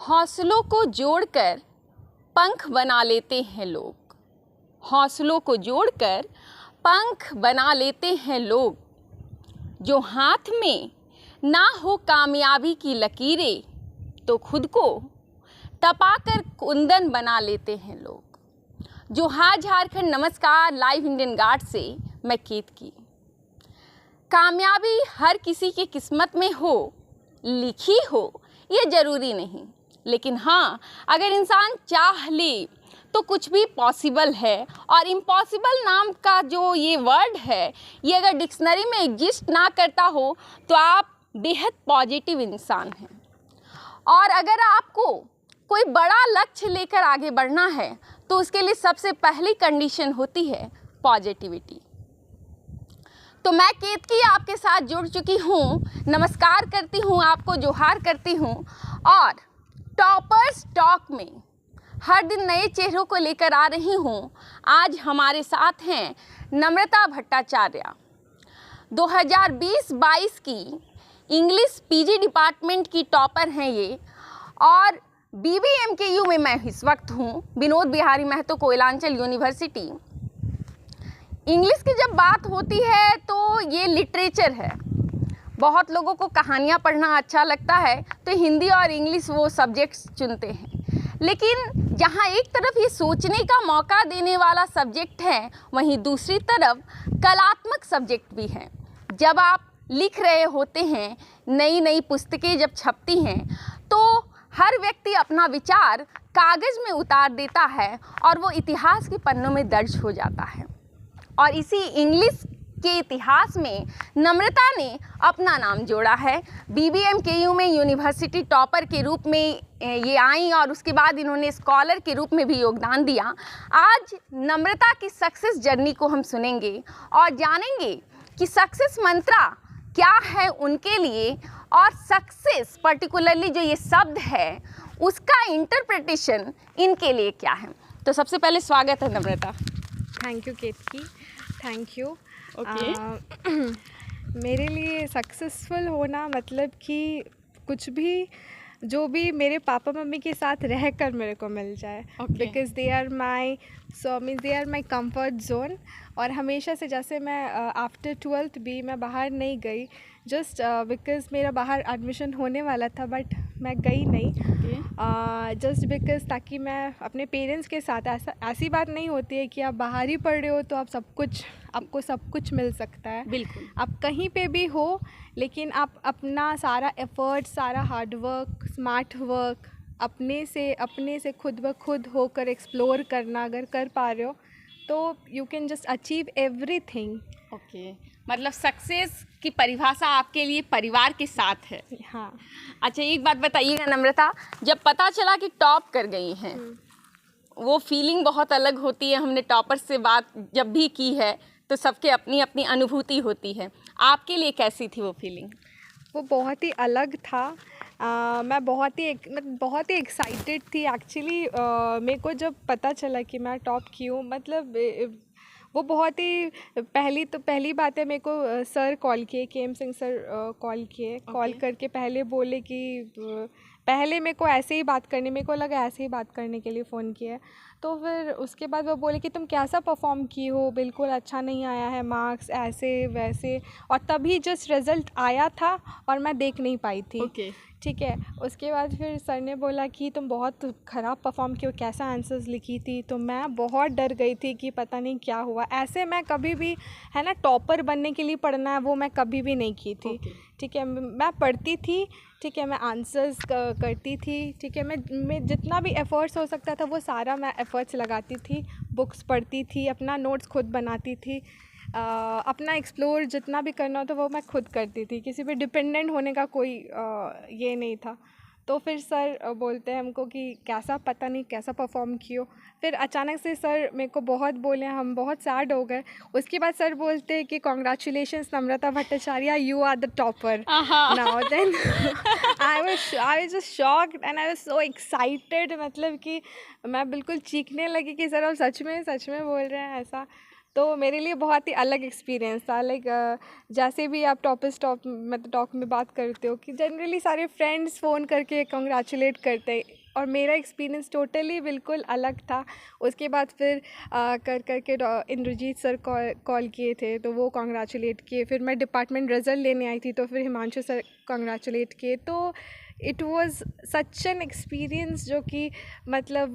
हौसलों को जोड़कर पंख बना लेते हैं लोग। हौसलों को जोड़कर पंख बना लेते हैं लोग। जो हाथ में ना हो कामयाबी की लकीरें, तो खुद को तपाकर कुंदन बना लेते हैं लोग। जो हाथ झारखंड, नमस्कार। लाइव इंडियन गार्ड से मैं केतकी। कामयाबी हर किसी की किस्मत में हो, लिखी हो, ये ज़रूरी नहीं, लेकिन हाँ, अगर इंसान चाह ले तो कुछ भी पॉसिबल है। और इम्पॉसिबल नाम का जो ये वर्ड है, ये अगर डिक्शनरी में एग्जिस्ट ना करता हो तो आप बेहद पॉजिटिव इंसान हैं। और अगर आपको कोई बड़ा लक्ष्य लेकर आगे बढ़ना है तो उसके लिए सबसे पहली कंडीशन होती है पॉजिटिविटी। तो मैं केतकी आपके साथ जुड़ चुकी हूँ, नमस्कार करती हूँ, आपको जोहार करती हूँ। और टॉपर्स टॉक में हर दिन नए चेहरों को लेकर आ रही हूँ। आज हमारे साथ हैं नम्रता भट्टाचार्य, 2020-22 की इंग्लिश पीजी डिपार्टमेंट की टॉपर हैं ये। और BBMKU में मैं इस वक्त हूँ, विनोद बिहारी महतो कोयलांचल यूनिवर्सिटी। इंग्लिश की जब बात होती है तो ये लिटरेचर है। बहुत लोगों को कहानियाँ पढ़ना अच्छा लगता है तो हिंदी और इंग्लिश वो सब्जेक्ट्स चुनते हैं। लेकिन जहाँ एक तरफ ये सोचने का मौका देने वाला सब्जेक्ट है, वहीं दूसरी तरफ कलात्मक सब्जेक्ट भी है। जब आप लिख रहे होते हैं, नई नई पुस्तकें जब छपती हैं, तो हर व्यक्ति अपना विचार कागज़ में उतार देता है और वो इतिहास के पन्नों में दर्ज हो जाता है। और इसी इंग्लिश के इतिहास में नम्रता ने अपना नाम जोड़ा है। BBMKU में यूनिवर्सिटी टॉपर के रूप में ये आई और उसके बाद इन्होंने स्कॉलर के रूप में भी योगदान दिया। आज नम्रता की सक्सेस जर्नी को हम सुनेंगे और जानेंगे कि सक्सेस मंत्रा क्या है उनके लिए, और सक्सेस पर्टिकुलरली जो ये शब्द है उसका इंटरप्रिटेशन इनके लिए क्या है। तो सबसे पहले स्वागत है Namrata. Thank you Ketaki, thank you. Okay. मेरे लिए सक्सेसफुल होना मतलब कि कुछ भी, जो भी मेरे पापा मम्मी के साथ रहकर मेरे को मिल जाए, because they are my comfort zone. और हमेशा से, जैसे मैं आफ्टर 12th भी मैं बाहर नहीं गई, जस्ट बिकॉज मेरा बाहर एडमिशन होने वाला था बट मैं गई नहीं, जस्ट बिकॉज ताकि मैं अपने पेरेंट्स के साथ, ऐसी बात नहीं होती है कि आप बाहर ही पढ़ रहे हो तो आपको सब कुछ मिल सकता है। बिल्कुल। आप कहीं पे भी हो, लेकिन आप अपना सारा एफर्ट, सारा हार्ड वर्क, स्मार्ट वर्क अपने से खुद ब खुद होकर एक्सप्लोर करना अगर कर पा रहे हो तो you can just achieve everything. Okay, मतलब सक्सेस की परिभाषा आपके लिए परिवार के साथ है। हाँ। अच्छा, एक बात बताइएगा नम्रता, जब पता चला कि टॉप कर गई हैं, वो फीलिंग बहुत अलग होती है। हमने टॉपर से बात जब भी की है तो सबके अपनी अपनी अनुभूति होती है। आपके लिए कैसी थी वो फीलिंग? वो बहुत ही अलग था। मैं बहुत ही एक्साइटेड थी एक्चुअली। मेरे को जब पता चला कि मैं टॉप की हूँ, मतलब वो बहुत ही पहली बात है, मेरे को सर कॉल किए, KM सिंह सर कॉल करके पहले बोले कि पहले मेरे को लगा ऐसे ही बात करने के लिए फ़ोन किया। तो फिर उसके बाद वो बोले कि तुम कैसा परफॉर्म की हो, बिल्कुल अच्छा नहीं आया है मार्क्स, ऐसे वैसे। और तभी जस्ट रिज़ल्ट आया था और मैं देख नहीं पाई थी। ठीक है। उसके बाद फिर सर ने बोला कि तुम बहुत ख़राब परफॉर्म की हो, कैसा आंसर्स लिखी थी। तो मैं बहुत डर गई थी कि पता नहीं क्या हुआ। ऐसे मैं कभी भी, है ना, टॉपर बनने के लिए पढ़ना है, वो मैं कभी भी नहीं की थी। ठीक है। मैं पढ़ती थी, ठीक है, मैं आंसर्स करती थी, ठीक है, मैं जितना भी एफ़र्ट्स हो सकता था वो सारा मैं एफ़र्ट्स लगाती थी। बुक्स पढ़ती थी, अपना नोट्स खुद बनाती थी, अपना एक्सप्लोर जितना भी करना होता वो मैं खुद करती थी। किसी पे डिपेंडेंट होने का कोई ये नहीं था। तो फिर सर बोलते हैं हमको कि पता नहीं कैसा परफॉर्म कियो। फिर अचानक से सर मेरे को बहुत बोले, हम बहुत सैड हो गए। उसके बाद सर बोलते हैं कि congratulations Namrata Bhattacharya, you are the topper now. Then I was just shocked and I was so excited, मतलब कि मैं बिल्कुल चीखने लगी कि सर आप सच में बोल रहे हैं ऐसा। तो मेरे लिए बहुत ही अलग एक्सपीरियंस था। लाइक जैसे भी आप टॉक में बात करते हो कि जनरली सारे फ्रेंड्स फ़ोन करके कंग्रेचुलेट करते हैं, और मेरा एक्सपीरियंस टोटली बिल्कुल अलग था। उसके बाद फिर करके इंद्रजीत सर कॉल किए थे, तो वो कंग्रेचुलेट किए। फिर मैं डिपार्टमेंट रिज़ल्ट लेने आई थी, तो फिर हिमांशु सर कंग्रेचुलेट किए। तो it was such an experience जो कि मतलब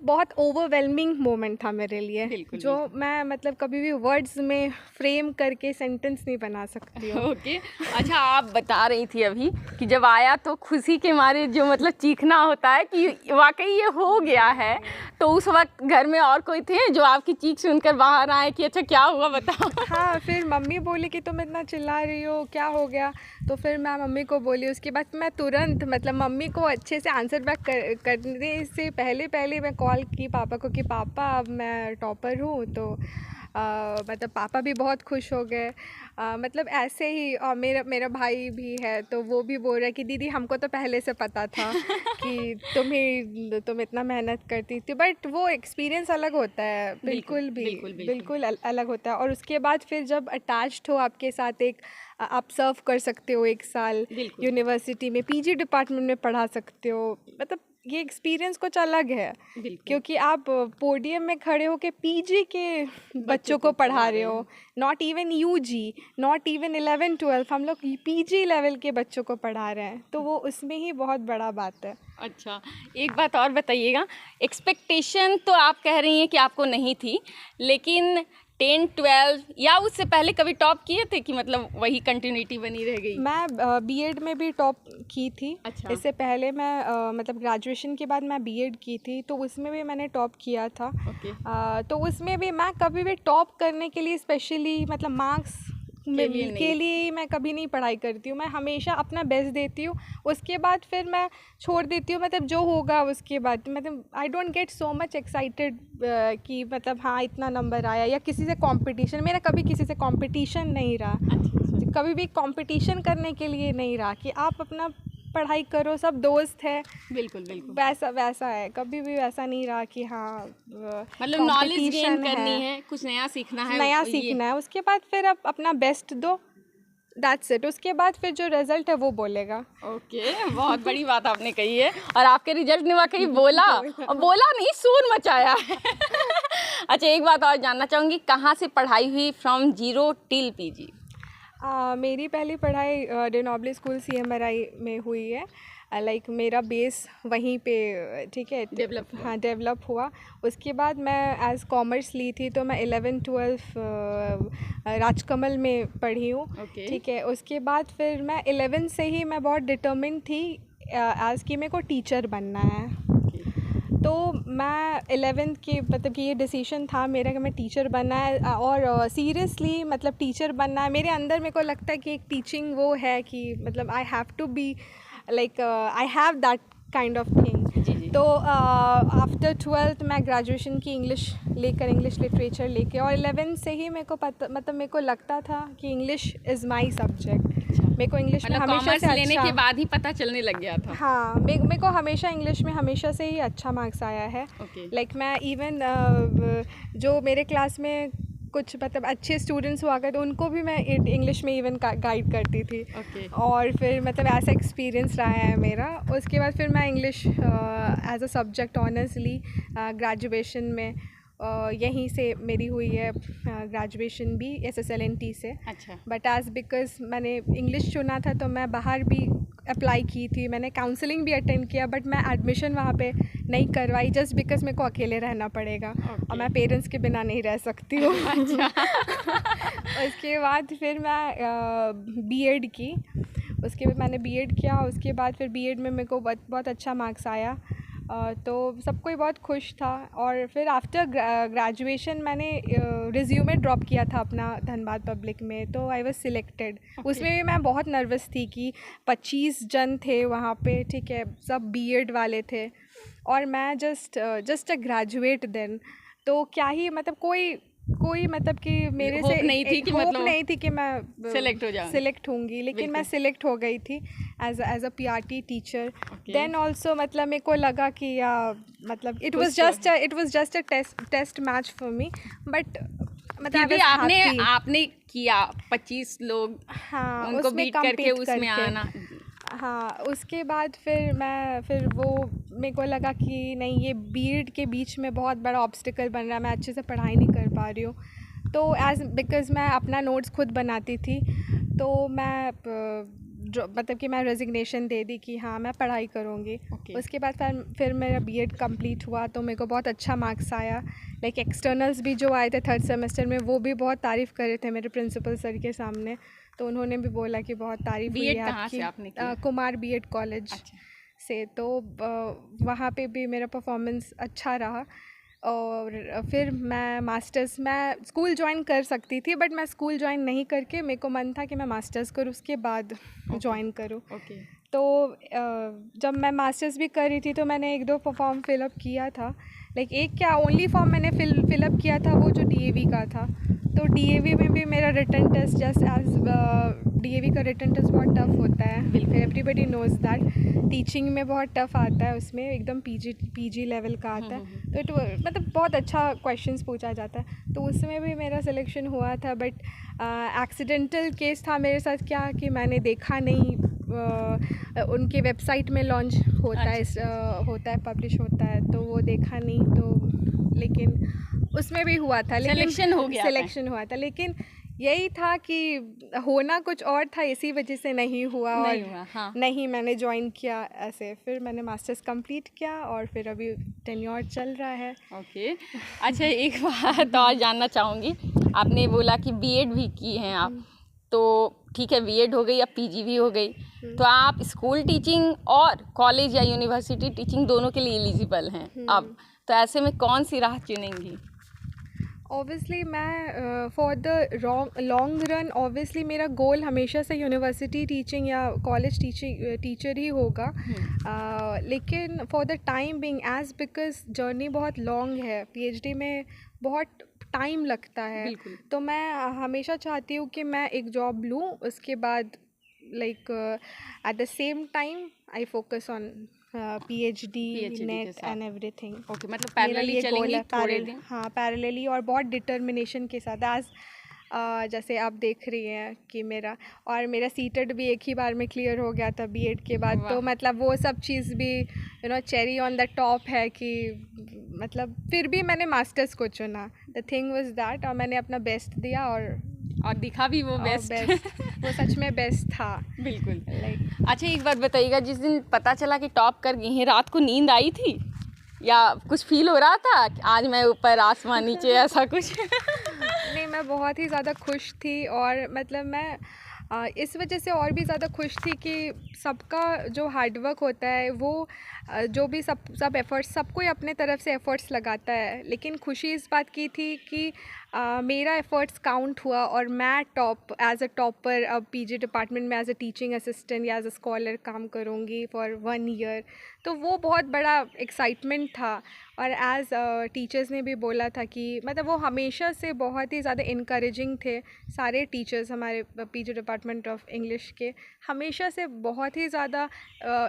बहुत ओवरवेलमिंग मोमेंट था मेरे लिए, जो मैं मतलब कभी भी वर्ड्स में फ्रेम करके सेंटेंस नहीं बना सकती हूँ। ओके अच्छा, आप बता रही थी अभी कि जब आया तो खुशी के मारे जो मतलब चीखना होता है कि वाकई ये हो गया है, तो उस वक्त घर में और कोई थे जो आपकी चीख सुनकर बाहर आए कि अच्छा क्या हुआ बताओ? हाँ, फिर मम्मी बोली कि तुम इतना चिल्ला रही हो, क्या हो गया? तो फिर मैं मम्मी को बोली। उसके बाद मैं तुरंत मतलब मम्मी को अच्छे से आंसर बैक करने से पहले मैं कॉल की पापा को कि पापा अब मैं टॉपर हूँ। तो मतलब पापा भी बहुत खुश हो गए। मतलब ऐसे ही, और मेरा भाई भी है, तो वो भी बोल रहा है कि दीदी हमको तो पहले से पता था कि तुम इतना मेहनत करती थी। बट वो एक्सपीरियंस अलग होता है, बिल्कुल अलग होता है। और उसके बाद फिर जब अटैच्ड हो आपके साथ एक, आप सर्व कर सकते हो 1 साल यूनिवर्सिटी में, पीजी डिपार्टमेंट में पढ़ा सकते हो, मतलब ये एक्सपीरियंस कुछ अलग है, क्योंकि आप पोडियम में खड़े होकर पीजी के बच्चों को पढ़ा रहे हो, not even UG, not even 11-12, हम लोग पीजी लेवल के बच्चों को पढ़ा रहे हैं, तो वो उसमें ही बहुत बड़ा बात है। अच्छा, एक बात और बताइएगा, एक्सपेक्टेशन तो आप कह रही हैं कि आपको नहीं थी, लेकिन 10-12 या उससे पहले कभी टॉप किए थे कि मतलब वही कंटिन्यूटी बनी रह गई? मैं बीएड में भी टॉप की थी। अच्छा। इससे पहले मैं मतलब ग्रेजुएशन के बाद मैं बीएड की थी, तो उसमें भी मैंने टॉप किया था। ओके। तो उसमें भी मैं कभी भी टॉप करने के लिए स्पेशली मतलब मार्क्स के लिए मैं कभी नहीं पढ़ाई करती हूँ। मैं हमेशा अपना बेस्ट देती हूँ, उसके बाद फिर मैं छोड़ देती हूँ, मतलब जो होगा उसके बाद। मतलब I don't get so much excited कि मतलब हाँ इतना नंबर आया, या किसी से कंपटीशन। मेरा कभी किसी से कंपटीशन नहीं रहा। कभी भी कंपटीशन करने के लिए नहीं रहा कि आप अपना पढ़ाई करो, सब दोस्त है। बिल्कुल वैसा है, कभी भी वैसा नहीं रहा कि हाँ मतलब नॉलेज गेन करनी है, कुछ नया सीखना है, उसके बाद फिर आप अपना बेस्ट दो, दैट्स इट। उसके बाद फिर जो रिजल्ट है वो बोलेगा। ओके, बहुत बड़ी बात आपने कही है, और आपके रिजल्ट ने वाकई बोला नहीं, शोर मचाया है। अच्छा, एक बात और जानना चाहूँगी, कहाँ से पढ़ाई हुई फ्रॉम जीरो टिल पीजी? मेरी पहली पढ़ाई डेनोबले स्कूल CMRI में हुई है। लाइक मेरा बेस वहीं पे, ठीक है, डेवलप हुआ। उसके बाद मैं एज़ कॉमर्स ली थी, तो मैं 11-12 राजकमल में पढ़ी हूँ। ठीक है, उसके बाद फिर मैं 11 से ही मैं बहुत डिटर्मिन्ड थी एज़ कि मेरे को टीचर बनना है। तो मैं 11th की मतलब कि ये डिसीजन था मेरा कि मैं टीचर बनना है, और सीरियसली मतलब टीचर बनना है। मेरे अंदर मेरे को लगता है कि एक टीचिंग वो है कि मतलब I have to be like I have that kind of thing. So after 12th मैं ग्रेजुएशन की इंग्लिश लिटरेचर लेके, और 11 से ही मेरे को मतलब मेरे को लगता था कि इंग्लिश इज़ माई सब्जेक्ट। मेरे को इंग्लिश में हमेशा से लेने के बाद ही पता चलने लग गया था। हाँ, मेरे को हमेशा इंग्लिश में हमेशा से ही अच्छा मार्क्स आया है। लाइक मैं इवन जो मेरे क्लास में कुछ मतलब अच्छे स्टूडेंट्स हुआ करते, उनको भी मैं इंग्लिश में इवन गाइड करती थी। और फिर मतलब ऐसा एक्सपीरियंस रहा है मेरा। उसके बाद फिर मैं English as a subject honours ली ग्रेजुएशन में। यहीं से मेरी हुई है ग्रेजुएशन भी SSLNT से। अच्छा। बट एज बिकॉज मैंने इंग्लिश चुना था, तो मैं बाहर भी अप्लाई की थी, मैंने काउंसलिंग भी अटेंड किया, बट मैं एडमिशन वहाँ पे नहीं करवाई, जस्ट बिकॉज मेरे को अकेले रहना पड़ेगा। और मैं पेरेंट्स के बिना नहीं रह सकती हूँ। उसके बाद फिर मैं बीएड की। उसके बाद मैंने बीएड किया। उसके बाद फिर बीएड में मेरे को बहुत अच्छा मार्क्स आया, तो सब कोई बहुत खुश था। और फिर आफ्टर ग्रेजुएशन मैंने रिज्यूमे ड्रॉप किया था अपना धनबाद पब्लिक में, तो आई वाज सिलेक्टेड। उसमें भी मैं बहुत नर्वस थी कि 25 जन थे वहाँ पे, ठीक है, सब बीएड वाले थे, और मैं जस्ट अ ग्रेजुएट देन। तो क्या ही मतलब कोई मतलब कि मेरे से नहीं थी कि मतलब नहीं थी कि मैं सिलेक्ट होंगी, लेकिन मैं सिलेक्ट हो गई थी as a PRT teacher. Then also मतलब मेरे को लगा कि मतलब it was just a test match for me, but मतलब फिर भी आपने किया 25 लोग हाँ उनको उसमें बीट करके compete उसमें करके। आना। हाँ उसके बाद फिर वो मेरे को लगा कि नहीं, ये बीएड के बीच में बहुत बड़ा ऑब्स्टिकल बन रहा है, मैं अच्छे से पढ़ाई नहीं कर पा रही हूँ। तो बिकॉज़ मैं अपना नोट्स खुद बनाती थी, तो मैं मतलब कि मैं रेजिग्नेशन दे दी कि हाँ मैं पढ़ाई करूँगी। Okay. उसके बाद फिर मेरा बीएड कंप्लीट हुआ, तो मेरे को बहुत अच्छा मार्क्स आया। लाइक एक्सटर्नल्स भी जो आए थे थर्ड सेमेस्टर में, वो भी बहुत तारीफ़ कर रहे थे मेरे प्रिंसिपल सर के सामने, तो उन्होंने भी बोला कि बहुत तारीफ़ हुई बीएड है कहाँ से आपने किया? कुमार बीएड कॉलेज अच्छा। से। तो वहाँ पे भी मेरा परफॉर्मेंस अच्छा रहा। और फिर मैं स्कूल ज्वाइन कर सकती थी, बट मैं स्कूल ज्वाइन नहीं करके मेरे को मन था कि मैं मास्टर्स करूँ उसके बाद ज्वाइन करूँ। ओके। तो जब मैं मास्टर्स भी कर रही थी तो मैंने 1-2 फॉर्म फिलअप किया था। लाइक एक क्या ओनली फॉर्म मैंने फिलअप किया था वो जो डीएवी का था। तो डीएवी में भी मेरा written test just as DAV का रिटन टेस्ट बहुत टफ होता है, एवरीबडी नोज़ दैट। टीचिंग में बहुत टफ आता है, उसमें एकदम पीजी लेवल का आता है। तो मतलब बहुत अच्छा क्वेश्चंस पूछा जाता है, तो उसमें भी मेरा सिलेक्शन हुआ था। बट एक्सीडेंटल केस था मेरे साथ क्या कि मैंने देखा नहीं, उनके वेबसाइट में लॉन्च होता है पब्लिश होता है, तो वो देखा नहीं। तो लेकिन उसमें भी हुआ था, लेकिन सिलेक्शन हुआ था, लेकिन यही था कि होना कुछ और था, इसी वजह से नहीं हुआ। हाँ। नहीं मैंने ज्वाइन किया ऐसे। फिर मैंने मास्टर्स कंप्लीट किया और फिर अभी टेन्योर चल रहा है। ओके। अच्छा एक बात और जानना चाहूँगी, आपने बोला कि बीएड भी की हैं आप, तो ठीक है बीएड हो गई, अब पीजी भी हो गई, तो आप स्कूल टीचिंग और कॉलेज या यूनिवर्सिटी टीचिंग दोनों के लिए एलिजिबल हैं अब, तो ऐसे में कौन सी राह चुनेंगी? ऑब्वियसली मैं for the long run obviously मेरा गोल हमेशा से यूनिवर्सिटी टीचिंग या कॉलेज टीचर ही होगा। लेकिन for the time being as because journey बहुत लॉन्ग है, पीएचडी में बहुत टाइम लगता है, तो मैं हमेशा चाहती हूँ कि मैं एक जॉब लूँ, उसके बाद like at the same time I focus on PhD net and everything. Okay, मतलब पैरेलली चलेंगी थोड़े दिन? हाँ पैरेलली और बहुत डिटर्मिनेशन के साथ। एज जैसे आप देख रही हैं कि मेरा सीटेट भी एक ही बार में क्लियर हो गया था बीएड के बाद, तो मतलब वो सब चीज़ भी चेरी ऑन द टॉप है कि मतलब फिर भी मैंने मास्टर्स को चुना। द थिंग वाज दैट, और मैंने अपना बेस्ट दिया और दिखा भी वो बेस्ट वो सच में बेस्ट था। बिल्कुल। अच्छा एक बात बताइएगा, जिस दिन पता चला कि टॉप कर गई हैं, रात को नींद आई थी या कुछ फील हो रहा था कि आज मैं ऊपर आसमान नीचे ऐसा कुछ? नहीं, मैं बहुत ही ज़्यादा खुश थी, और मतलब मैं इस वजह से और भी ज़्यादा खुश थी कि सबका जो हार्डवर्क होता है वो जो भी सब एफ़र्ट्स, सब कोई अपने तरफ से एफ़र्ट्स लगाता है, लेकिन खुशी इस बात की थी कि मेरा एफ़र्ट्स काउंट हुआ और मैं एज अ टॉपर अब पीजी डिपार्टमेंट में एज अ टीचिंग असिस्टेंट या एज अ स्कॉलर काम करूँगी फॉर 1 ईयर। तो वो बहुत बड़ा एक्साइटमेंट था। और एज टीचर्स ने भी बोला था कि मतलब वो हमेशा से बहुत ही ज़्यादा इनकरेजिंग थे, सारे टीचर्स हमारे पीजी डिपार्टमेंट ऑफ इंग्लिश के हमेशा से बहुत ही ज़्यादा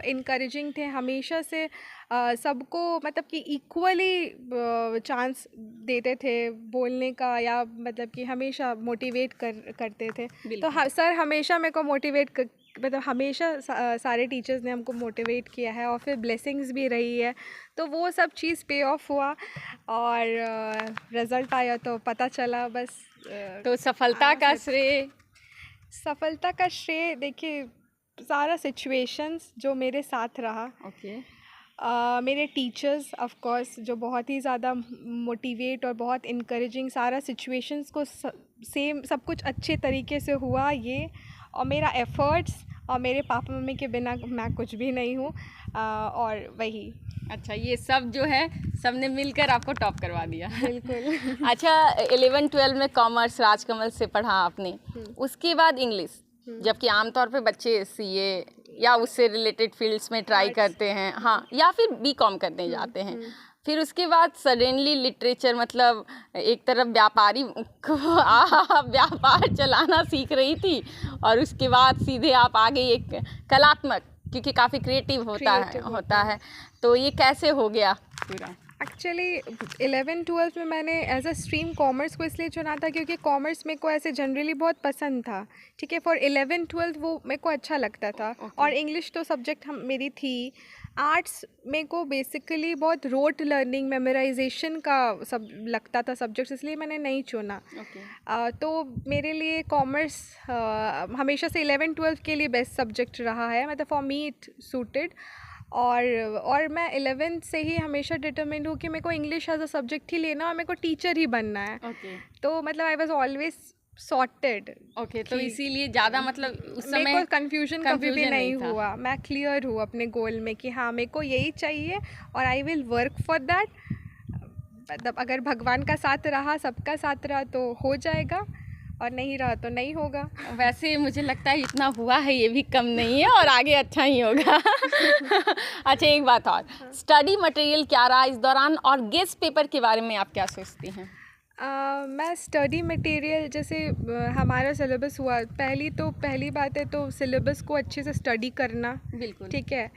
इनकरेजिंग थे, हमेशा से सबको मतलब कि इक्वली चांस देते थे बोलने का, या मतलब कि हमेशा मोटिवेट करते थे। तो सर हमेशा मेरे को मोटिवेट मतलब हमेशा सारे टीचर्स ने हमको मोटिवेट किया है, और फिर ब्लेसिंग्स भी रही है, तो वो सब चीज़ पे ऑफ हुआ और रिज़ल्ट आया तो पता चला बस। तो सफलता का श्रेय देखिए सारा सिचुएशंस जो मेरे साथ रहा। मेरे टीचर्स ऑफ कोर्स जो बहुत ही ज़्यादा मोटिवेट और बहुत इनकरेजिंग, सारा सिचुएशंस को सेम सब कुछ अच्छे तरीके से हुआ ये, और मेरा एफ़र्ट्स और मेरे पापा मम्मी के बिना मैं कुछ भी नहीं हूँ, और वही। अच्छा, ये सब जो है सब ने मिलकर आपको टॉप करवा दिया। बिल्कुल। अच्छा 11-12 में कॉमर्स राजकमल से पढ़ा आपने, उसके बाद इंग्लिश, जबकि आमतौर पे बच्चे सीए या उससे रिलेटेड फील्ड्स में ट्राई करते हैं, हाँ, या फिर बीकॉम करने जाते हैं, फिर उसके बाद सडनली लिटरेचर, मतलब एक तरफ व्यापारी को व्यापार चलाना सीख रही थी, और उसके बाद सीधे आप आ गई एक कलात्मक, क्योंकि काफ़ी क्रिएटिव होता है, तो ये कैसे हो गया पूरा? एक्चुअली 11-12 में मैंने एज अ स्ट्रीम कॉमर्स को इसलिए चुना था क्योंकि कॉमर्स मेरे को ऐसे जनरली बहुत पसंद था, ठीक है। फॉर 11-12 वो मेरे को अच्छा लगता था। और इंग्लिश तो सब्जेक्ट हम मेरी थी। आर्ट्स मेरे को बेसिकली बहुत रोट लर्निंग मेमोराइजेशन का सब लगता था सब्जेक्ट्स, इसलिए मैंने नहीं चुना। तो मेरे लिए कॉमर्स हमेशा से 11-12 के लिए बेस्ट सब्जेक्ट रहा है, मतलब फॉर मी इट सूटेड। और मैं 11th से ही हमेशा डिटरमिन्ड हूँ कि मेरे को इंग्लिश एज अ सब्जेक्ट ही लेना और मेरे को टीचर ही बनना है। तो मतलब आई वॉज ऑलवेज सॉर्टेड। तो इसीलिए ज़्यादा मतलब उस समय मेरे को कन्फ्यूजन कभी भी नहीं था। हुआ। मैं क्लियर हूँ अपने गोल में कि हाँ मेरे को यही चाहिए और I will work for that. मतलब अगर भगवान का साथ रहा, सबका साथ रहा तो हो जाएगा, और नहीं रहा तो नहीं होगा। वैसे मुझे लगता है इतना हुआ है ये भी कम नहीं है और आगे अच्छा ही होगा। अच्छा, एक बात और, स्टडी मटेरियल क्या रहा इस दौरान और गेस्ट पेपर के बारे में आप क्या सोचती हैं? मैं स्टडी मटेरियल जैसे हमारा सिलेबस हुआ, पहली बात है तो सिलेबस को अच्छे से स्टडी करना। बिल्कुल, ठीक है।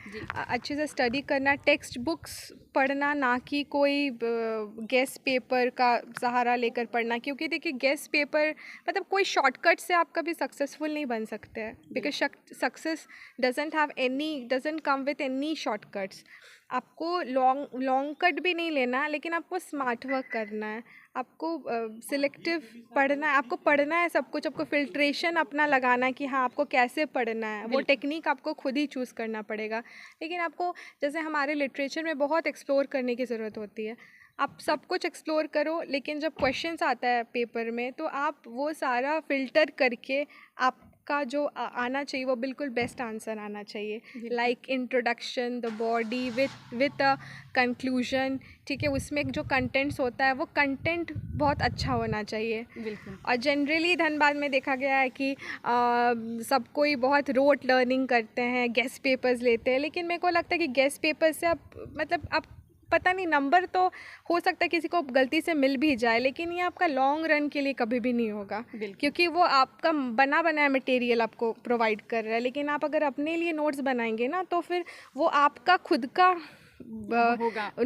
अच्छे से स्टडी करना, टेक्स्ट बुक्स पढ़ना, ना कि कोई गेस्ट पेपर का सहारा लेकर पढ़ना। क्योंकि देखिए गेस्ट पेपर मतलब कोई शॉर्टकट से आप कभी सक्सेसफुल नहीं बन सकते हैं, because success doesn't come with any shortcuts. आपको लॉन्ग कट भी नहीं लेना, लेकिन आपको स्मार्ट वर्क करना है, आपको सिलेक्टिव पढ़ना है, आपको पढ़ना है सब कुछ, आपको फिल्ट्रेशन अपना लगाना है कि हाँ आपको कैसे पढ़ना है, वो टेक्निक आपको खुद ही चूज़ करना पड़ेगा। लेकिन आपको जैसे हमारे लिटरेचर में बहुत एक्सप्लोर करने की ज़रूरत होती है। आप सब कुछ एक्सप्लोर करो, लेकिन जब क्वेश्चंस आता है पेपर में तो आप वो सारा फ़िल्टर करके आपका जो आना चाहिए वो बिल्कुल बेस्ट आंसर आना चाहिए। Like introduction, the body with a conclusion, ठीक है। उसमें जो कंटेंट्स होता है वो कंटेंट बहुत अच्छा होना चाहिए। बिल्कुल। और जनरली धनबाद में देखा गया है कि सब कोई बहुत रोट लर्निंग करते हैं, गेस्ट पेपर्स लेते हैं, लेकिन मेरे को लगता है कि गेस्ट पेपर से आप पता नहीं, नंबर तो हो सकता है किसी को गलती से मिल भी जाए, लेकिन ये आपका लॉन्ग रन के लिए कभी भी नहीं होगा, क्योंकि वो आपका बना बनाया मटेरियल आपको प्रोवाइड कर रहा है। लेकिन आप अगर अपने लिए नोट्स बनाएंगे ना तो फिर वो आपका खुद का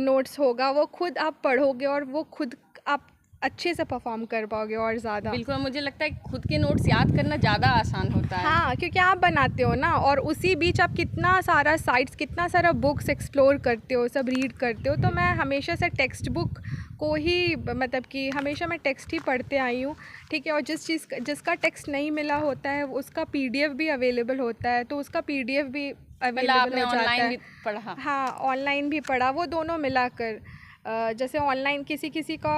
नोट्स होगा, वो खुद आप पढ़ोगे और वो खुद आप अच्छे से परफॉर्म कर पाओगे और ज़्यादा। बिल्कुल, मुझे लगता है खुद के नोट्स याद करना ज़्यादा आसान होता है। हाँ, क्योंकि आप बनाते हो ना, और उसी बीच आप कितना सारा साइट्स, कितना सारा बुक्स एक्सप्लोर करते हो, सब रीड करते हो। तो मैं हमेशा से टेक्स्ट बुक को ही, मतलब कि हमेशा मैं टेक्स्ट ही पढ़ते आई हूँ, ठीक है। और जिसका टेक्स्ट नहीं मिला होता है उसका PDF भी अवेलेबल होता है, तो उसका PDF भी अवेलेबल हो जाता है। भी पढ़ा? हाँ, ऑनलाइन भी पढ़ा, वो दोनों मिलाकर। जैसे ऑनलाइन किसी का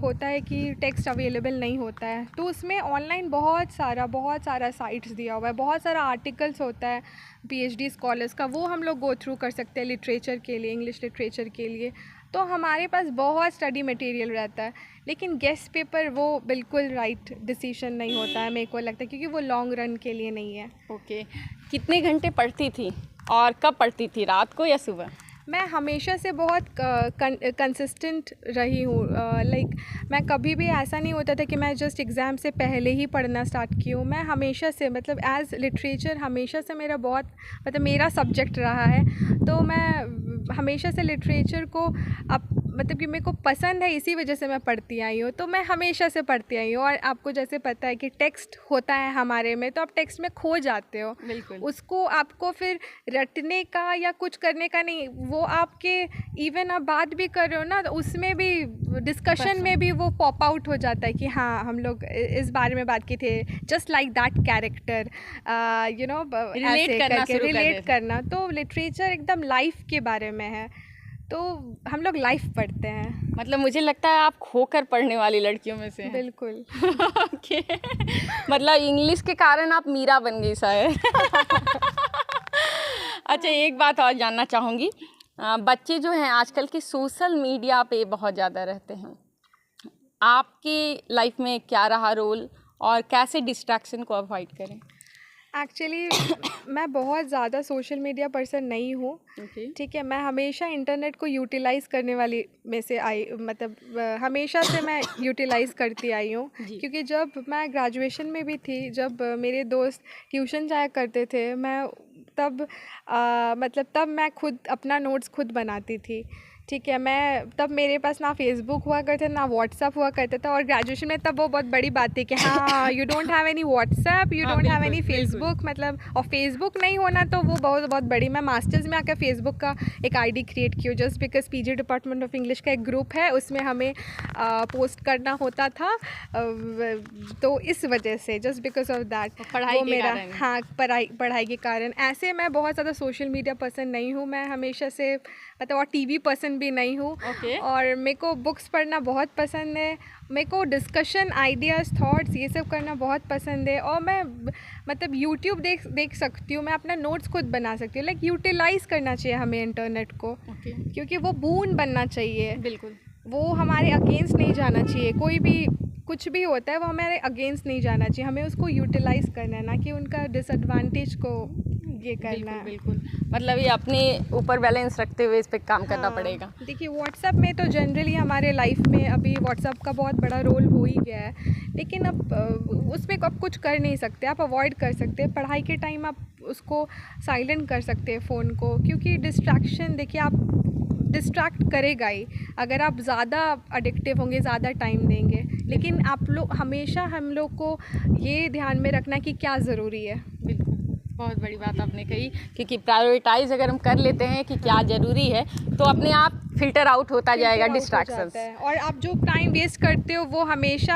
होता है कि टेक्स्ट अवेलेबल नहीं होता है, तो उसमें ऑनलाइन बहुत सारा साइट्स दिया हुआ है, बहुत सारा आर्टिकल्स होता है PhD स्कॉलर्स का, वो हम लोग गो थ्रू कर सकते हैं लिटरेचर के लिए, इंग्लिश लिटरेचर के लिए। तो हमारे पास बहुत स्टडी मटेरियल रहता है। लेकिन गेस्ट पेपर वो बिल्कुल राइट डिसीजन नहीं होता है, मेरे को लगता है, क्योंकि वो लॉन्ग रन के लिए नहीं है। ओके, कितने घंटे पढ़ती थी और कब पढ़ती थी, रात को या सुबह? मैं हमेशा से बहुत कंसिस्टेंट रही हूँ। लाइक मैं कभी भी ऐसा नहीं होता था कि मैं जस्ट एग्ज़ाम से पहले ही पढ़ना स्टार्ट की हूँ। मैं हमेशा से, मतलब एज़ लिटरेचर हमेशा से मेरा बहुत, मतलब मेरा सब्जेक्ट रहा है। तो मैं हमेशा से लिटरेचर को मतलब कि मेरे को पसंद है, इसी वजह से मैं पढ़ती आई हूँ। तो मैं हमेशा से पढ़ती आई हूँ। और आपको जैसे पता है कि टेक्स्ट होता है हमारे में, तो आप टेक्स्ट में खो जाते हो। बिल्कुल। उसको आपको फिर रटने का या कुछ करने का नहीं, वो आपके इवन आप बात भी कर रहे हो ना, तो उसमें भी डिस्कशन में भी वो पॉप आउट हो जाता है कि हाँ हम लोग इस बारे में बात की थे, just like that character, you know, relate करना। तो लिटरेचर एकदम लाइफ के बारे में है, तो हम लोग लाइफ पढ़ते हैं। मतलब मुझे लगता है आप खोकर पढ़ने वाली लड़कियों में से हैं। बिल्कुल। ओके। मतलब इंग्लिश के कारण आप मीरा बन गई शायद। अच्छा, एक बात और जानना चाहूँगी, बच्चे जो हैं आजकल के सोशल मीडिया पे बहुत ज़्यादा रहते हैं, आपकी लाइफ में क्या रहा रोल और कैसे डिस्ट्रैक्शन को अवॉइड करें? एक्चुअली मैं बहुत ज़्यादा सोशल मीडिया पर्सन नहीं हूँ, ठीक है। मैं हमेशा इंटरनेट को यूटिलाइज़ करने वाली में से आई, मतलब हमेशा से मैं यूटिलाइज़ करती आई हूँ। क्योंकि जब मैं ग्रेजुएशन में भी थी, जब मेरे दोस्त ट्यूशन जाया करते थे, मैं तब मैं खुद अपना नोट्स खुद बनाती थी, ठीक है, मैं तब मेरे पास ना फेसबुक हुआ करता ना व्हाट्सअप हुआ करता था, और ग्रेजुएशन में तब वो बहुत बड़ी बात थी कि हाँ you don't have any WhatsApp, you don't have any Facebook, मतलब और फेसबुक नहीं होना तो वो बहुत बहुत बड़ी। मैं मास्टर्स में आकर फेसबुक का एक आईडी क्रिएट की just because PG department of English का एक ग्रुप है, उसमें हमें पोस्ट करना होता था, तो इस वजह से जस्ट बिकॉज ऑफ दैट पढ़ाई के मेरा कारण। हाँ पढ़ाई के कारण। ऐसे मैं बहुत ज़्यादा सोशल मीडिया पसंद नहीं हूँ, मैं हमेशा से मतलब, और टीवी पसंद भी नहीं हूँ। Okay. और मेरे को बुक्स पढ़ना बहुत पसंद है, मेरे को डिस्कशन आइडियाज़ थॉट्स ये सब करना बहुत पसंद है, और मैं मतलब यूट्यूब देख सकती हूँ, मैं अपना नोट्स खुद बना सकती हूँ। लाइक यूटिलाइज़ करना चाहिए हमें इंटरनेट को, क्योंकि वो बून बनना चाहिए, बिल्कुल, वो हमारे अगेंस्ट नहीं जाना चाहिए। कोई भी कुछ भी होता है वो हमारे अगेंस्ट नहीं जाना चाहिए, हमें उसको यूटिलाइज़ करना है, ना कि उनका डिसएडवांटेज को ये करना है। बिल्कुल, मतलब ये अपने ऊपर बैलेंस रखते हुए इस पे काम करना पड़ेगा। देखिए व्हाट्सएप में तो जनरली हमारे लाइफ में अभी व्हाट्सएप का बहुत बड़ा रोल हो ही गया है, लेकिन अब उसमें आप कुछ कर नहीं सकते, आप अवॉइड कर सकते हैं। पढ़ाई के टाइम आप उसको साइलेंट कर सकते हैं फ़ोन को, क्योंकि डिस्ट्रैक्शन देखिए आप डिस्ट्रैक्ट करेगा ही अगर आप ज़्यादा एडिक्टिव होंगे, ज़्यादा टाइम देंगे। लेकिन आप लोग हमेशा हम लोग को ये ध्यान में रखना कि क्या ज़रूरी है। बिल्कुल, बहुत बड़ी बात आपने कही, क्योंकि प्रायोरिटाइज अगर हम कर लेते हैं कि क्या ज़रूरी है तो अपने आप फिल्टर आउट होता जाएगा डिस्ट्रैक्शंस। और आप जो टाइम वेस्ट करते हो वो हमेशा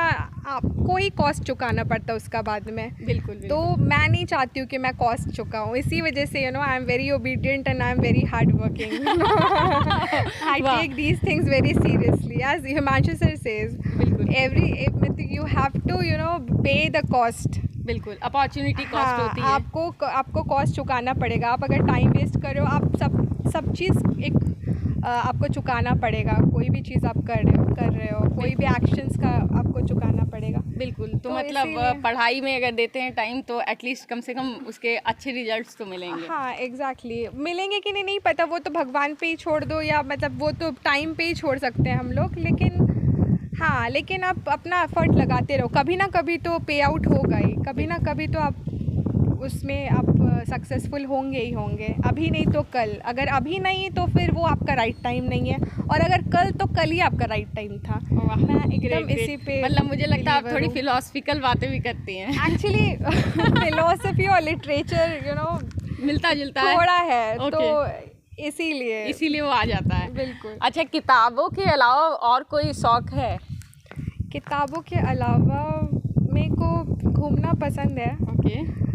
आपको ही कॉस्ट चुकाना पड़ता है उसका बाद में। बिल्कुल, तो मैं नहीं चाहती हूँ कि मैं कॉस्ट चुकाऊँ, इसी वजह से I am very obedient and I am very hard working. I take these things very seriously, as Himanshu sir says, बिल्कुल, you have to pay the cost. बिल्कुल, अपॉर्चुनिटी कॉस्ट होती है। आपको कॉस्ट चुकाना पड़ेगा। आप अगर टाइम वेस्ट कर रहे हो, आप सब चीज़ एक आपको चुकाना पड़ेगा। कोई भी चीज़ आप कर रहे हो कोई भी एक्शंस का आपको चुकाना पड़ेगा। बिल्कुल, तो मतलब पढ़ाई में अगर देते हैं टाइम तो एटलीस्ट कम से कम उसके अच्छे रिजल्ट्स तो मिलेंगे। हाँ एग्जैक्टली, मिलेंगे कि नहीं पता, वो तो भगवान पे ही छोड़ दो, या मतलब वो तो टाइम पे ही छोड़ सकते हैं हम लोग। लेकिन आप अपना एफर्ट लगाते रहो, कभी ना कभी तो पे आउट होगा ही, कभी ना कभी तो आप उसमें आप सक्सेसफुल होंगे ही होंगे। अभी नहीं तो कल, अगर अभी नहीं तो फिर वो आपका राइट टाइम नहीं है, और अगर कल तो कल ही आपका राइट टाइम था। मैं एकदम इसी पे, मतलब मुझे लगता है आप थोड़ी फिलोसफिकल बातें भी करती हैं। एक्चुअली फिलोसफी और लिटरेचर मिलता जुलता है थोड़ा है, तो इसीलिए वो आ जाता है। बिल्कुल। अच्छा, किताबों के अलावा और कोई शौक है? किताबों के अलावा मेरे को घूमना पसंद है। ओके।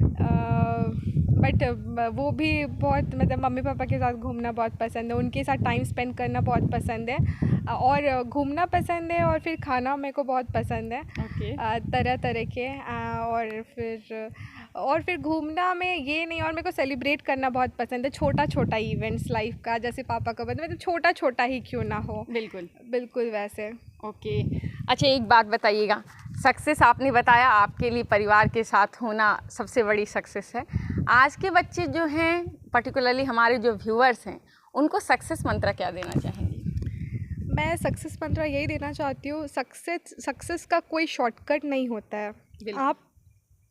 बट वो भी बहुत, मतलब मम्मी पापा के साथ घूमना बहुत पसंद है, उनके साथ टाइम स्पेंड करना बहुत पसंद है, और घूमना पसंद है, और फिर खाना मेरे को बहुत पसंद है। ओके। तरह तरह के, और फिर घूमना में ये नहीं, और मेरे को सेलिब्रेट करना बहुत पसंद है, छोटा छोटा इवेंट्स लाइफ का, जैसे पापा का बर्थडे, मतलब छोटा छोटा ही क्यों ना हो। बिल्कुल वैसे। ओके। अच्छा, एक बात बताइएगा, सक्सेस आपने बताया आपके लिए परिवार के साथ होना सबसे बड़ी सक्सेस है। आज के बच्चे जो हैं, पर्टिकुलरली हमारे जो व्यूअर्स हैं, उनको सक्सेस मंत्र क्या देना चाहेंगी? मैं सक्सेस मंत्र यही देना चाहती हूँ, सक्सेस का कोई शॉर्टकट नहीं होता है। आप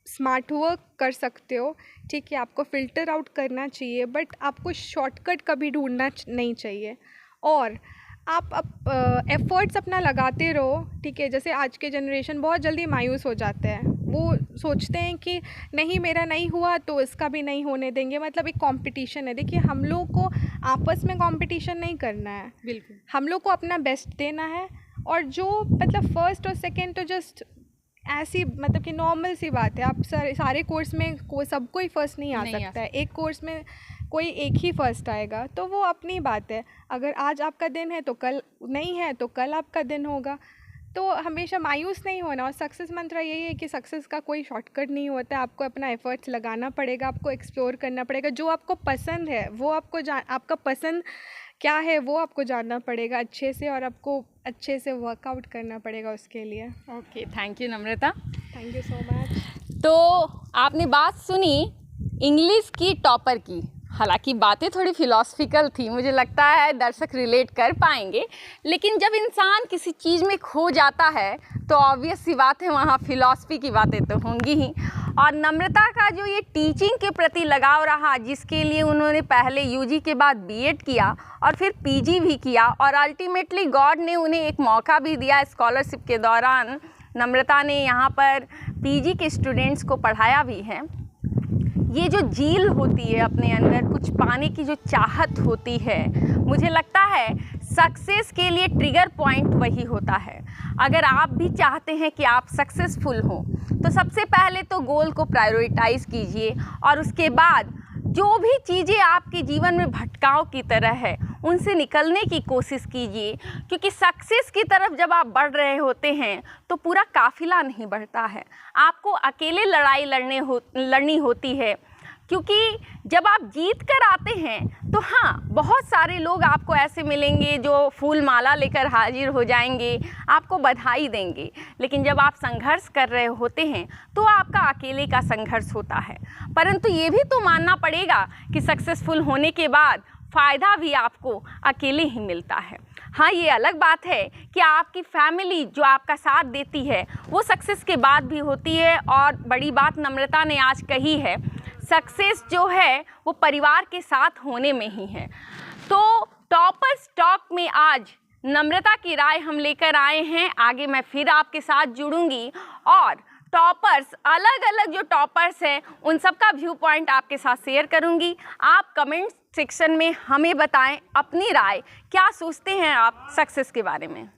स्मार्ट वर्क कर सकते हो, ठीक है, आपको फ़िल्टर आउट करना चाहिए, बट आपको शॉर्टकट कभी ढूंढना नहीं चाहिए। और आप एफ़र्ट्स अपना लगाते रहो, ठीक है। जैसे आज के जनरेशन बहुत जल्दी मायूस हो जाते हैं, वो सोचते हैं कि नहीं मेरा नहीं हुआ तो इसका भी नहीं होने देंगे, मतलब एक कंपटीशन है। देखिए हम लोग को आपस में कंपटीशन नहीं करना है, बिल्कुल, हम लोग को अपना बेस्ट देना है। और जो मतलब फर्स्ट और सेकंड तो जस्ट ऐसी, मतलब कि नॉर्मल सी बात है। आप सारे कोर्स में सबको ही फर्स्ट नहीं आ सकता है, एक कोर्स में कोई एक ही फर्स्ट आएगा, तो वो अपनी बात है। अगर आज आपका दिन है तो कल नहीं है, तो कल आपका दिन होगा। तो हमेशा मायूस नहीं होना। और सक्सेस मंत्र यही है कि सक्सेस का कोई शॉर्टकट नहीं होता है, आपको अपना एफर्ट्स लगाना पड़ेगा, आपको एक्सप्लोर करना पड़ेगा, जो आपको पसंद है वो आपका पसंद क्या है वो आपको जानना पड़ेगा अच्छे से, और आपको अच्छे से वर्कआउट करना पड़ेगा उसके लिए। Okay, thank you Namrata. Thank you so much. तो आपने बात सुनी इंग्लिश की टॉपर की, हालांकि बातें थोड़ी फिलोसफिकल थी, मुझे लगता है दर्शक रिलेट कर पाएंगे, लेकिन जब इंसान किसी चीज़ में खो जाता है तो ऑब्वियस सी बात है वहाँ फिलॉसफी की बातें तो होंगी ही। और नम्रता का जो ये टीचिंग के प्रति लगाव रहा, जिसके लिए उन्होंने पहले यूजी के बाद बीएड किया और फिर पीजी भी किया, और अल्टीमेटली गॉड ने उन्हें एक मौका भी दिया। स्कॉलरशिप के दौरान नम्रता ने यहाँ पर पीजी के स्टूडेंट्स को पढ़ाया भी है। ये जो जील होती है अपने अंदर, कुछ पाने की जो चाहत होती है, मुझे लगता है सक्सेस के लिए ट्रिगर पॉइंट वही होता है। अगर आप भी चाहते हैं कि आप सक्सेसफुल हो, तो सबसे पहले तो गोल को प्रायोरिटाइज़ कीजिए और उसके बाद जो भी चीज़ें आपके जीवन में भटकाव की तरह है, उनसे निकलने की कोशिश कीजिए। क्योंकि सक्सेस की तरफ जब आप बढ़ रहे होते हैं तो पूरा काफिला नहीं बढ़ता है, आपको अकेले लड़ाई लड़नी होती है। क्योंकि जब आप जीत कर आते हैं तो हाँ, बहुत सारे लोग आपको ऐसे मिलेंगे जो फूल माला लेकर हाजिर हो जाएंगे, आपको बधाई देंगे। लेकिन जब आप संघर्ष कर रहे होते हैं तो आपका अकेले का संघर्ष होता है। परंतु ये भी तो मानना पड़ेगा कि सक्सेसफुल होने के बाद फ़ायदा भी आपको अकेले ही मिलता है। हाँ, ये अलग बात है कि आपकी फैमिली जो आपका साथ देती है वो सक्सेस के बाद भी होती है। और बड़ी बात नम्रता ने आज कही है, सक्सेस जो है वो परिवार के साथ होने में ही है। तो टॉपर्स टॉक में आज नम्रता की राय हम लेकर आए हैं। आगे मैं फिर आपके साथ जुड़ूंगी और टॉपर्स, अलग अलग जो टॉपर्स हैं उन सब का व्यू पॉइंट आपके साथ शेयर करूंगी। आप कमेंट सेक्शन में हमें बताएं अपनी राय, क्या सोचते हैं आप सक्सेस के बारे में।